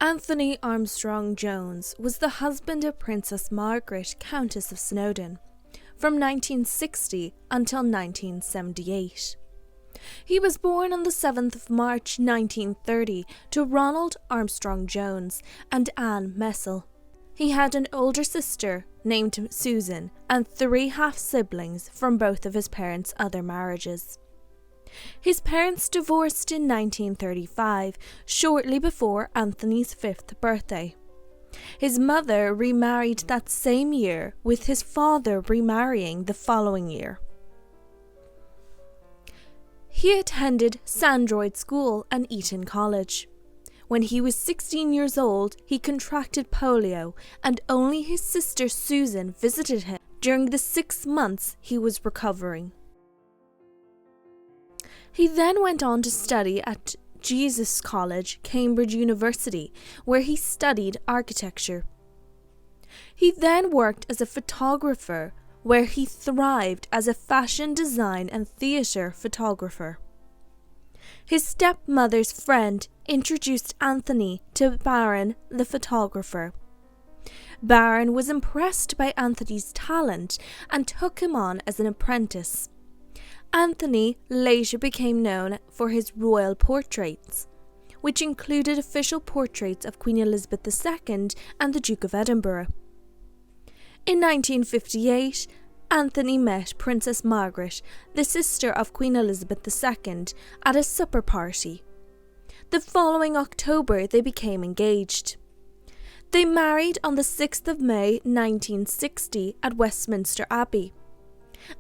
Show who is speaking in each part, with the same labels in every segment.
Speaker 1: Antony Armstrong-Jones was the husband of Princess Margaret, Countess of Snowdon, from 1960 until 1978. He was born on the 7th of March 1930 to Ronald Armstrong-Jones and Anne Messel. He had an older sister named Susan and 3 half-siblings from both of his parents' other marriages. His parents divorced in 1935, shortly before Anthony's 5th birthday. His mother remarried that same year, with his father remarrying the following year. He attended Sandroyd School and Eton College. When he was 16 years old, he contracted polio, and only his sister Susan visited him during the 6 months he was recovering. He then went on to study at Jesus College, Cambridge University, where he studied architecture. He then worked as a photographer, where he thrived as a fashion design and theatre photographer. His stepmother's friend introduced Anthony to Baron, the photographer. Baron was impressed by Anthony's talent and took him on as an apprentice. Anthony later became known for his royal portraits, which included official portraits of Queen Elizabeth II and the Duke of Edinburgh. In 1958, Anthony met Princess Margaret, the sister of Queen Elizabeth II, at a supper party. The following October, they became engaged. They married on the 6th of May 1960 at Westminster Abbey,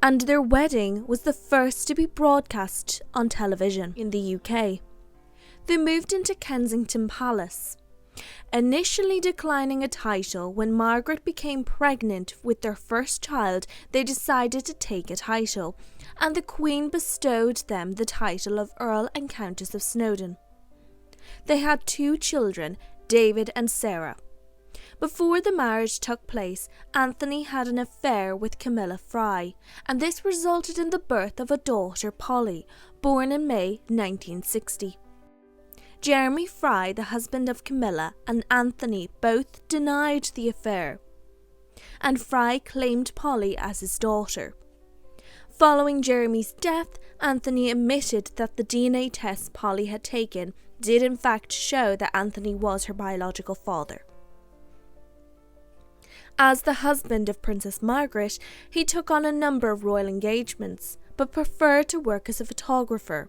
Speaker 1: and their wedding was the first to be broadcast on television in the UK. They moved into Kensington Palace, initially declining a title. When Margaret became pregnant with their first child, they decided to take a title, and the Queen bestowed them the title of Earl and Countess of Snowdon. They had 2 children, David and Sarah. Before the marriage took place, Anthony had an affair with Camilla Fry, and this resulted in the birth of a daughter, Polly, born in May 1960. Jeremy Fry, the husband of Camilla, and Anthony both denied the affair, and Fry claimed Polly as his daughter. Following Jeremy's death, Anthony admitted that the DNA test Polly had taken did in fact show that Anthony was her biological father. As the husband of Princess Margaret, he took on a number of royal engagements, but preferred to work as a photographer.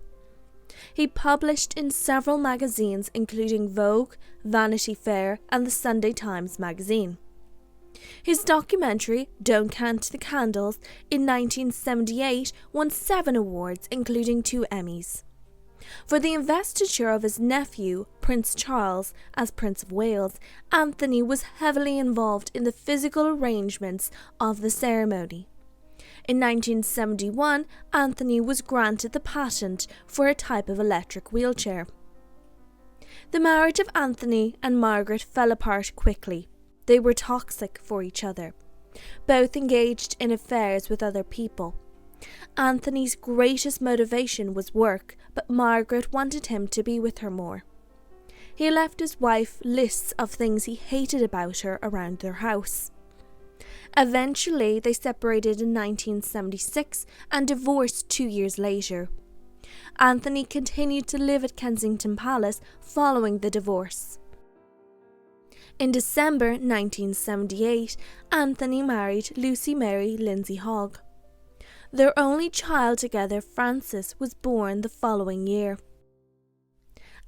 Speaker 1: He published in several magazines including Vogue, Vanity Fair and the Sunday Times magazine. His documentary, Don't Count the Candles, in 1978 won 7 awards including 2 Emmys. For the investiture of his nephew, Prince Charles, as Prince of Wales, Anthony was heavily involved in the physical arrangements of the ceremony. In 1971, Anthony was granted the patent for a type of electric wheelchair. The marriage of Anthony and Margaret fell apart quickly. They were toxic for each other. Both engaged in affairs with other people. Anthony's greatest motivation was work, but Margaret wanted him to be with her more. He left his wife lists of things he hated about her around their house. Eventually, they separated in 1976 and divorced 2 years later. Anthony continued to live at Kensington Palace following the divorce. In December 1978, Anthony married Lucy Mary Lindsay Hogg. Their only child together, Frances, was born the following year.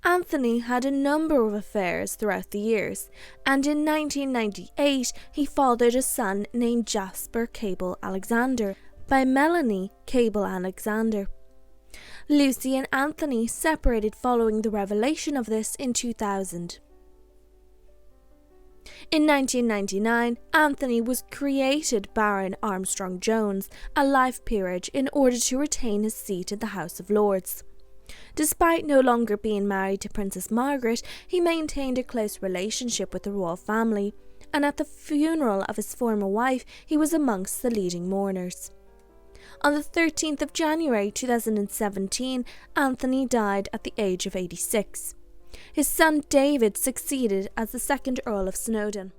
Speaker 1: Anthony had a number of affairs throughout the years, and in 1998 he fathered a son named Jasper Cable Alexander by Melanie Cable Alexander. Lucy and Anthony separated following the revelation of this in 2000. In 1999, Anthony was created Baron Armstrong-Jones, a life peerage, in order to retain his seat in the House of Lords. Despite no longer being married to Princess Margaret, he maintained a close relationship with the royal family, and at the funeral of his former wife, he was amongst the leading mourners. On the 13th of January 2017, Anthony died at the age of 86. His son David succeeded as the second Earl of Snowdon.